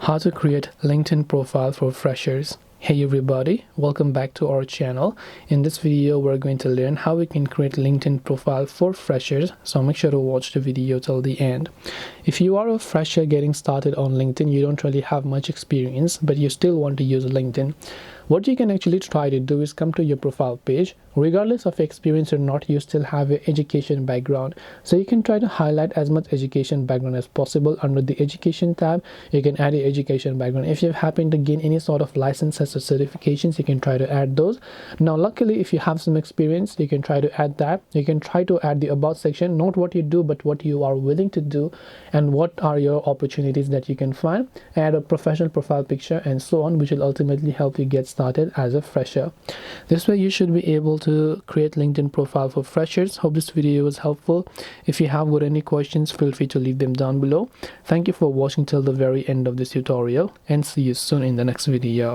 How to create LinkedIn profile for freshers. Hey everybody, welcome back to our channel. In this video we're going to learn how we can create LinkedIn profile for freshers, so make sure to watch the video till the end. If you are a fresher getting started on LinkedIn, you don't really have much experience but you still want to use LinkedIn, what you can actually try to do is come to your profile page. Regardless of experience or not, you still have your education background, so you can try to highlight as much education background as possible. Under the education tab, you can add your education background. If you happen to gain any sort of licenses or certifications, you can try to add those. Now luckily, if you have some experience, you can try to add that. You can try to add the about section, not what you do but what you are willing to do and what are your opportunities that you can find. Add a professional profile picture and so on, which will ultimately help you get started as a fresher. This way you should be able to create LinkedIn profile for freshers. Hope this video was helpful. If you have got any questions, feel free to leave them down below. Thank you for watching till the very end of this tutorial and see you soon in the next video.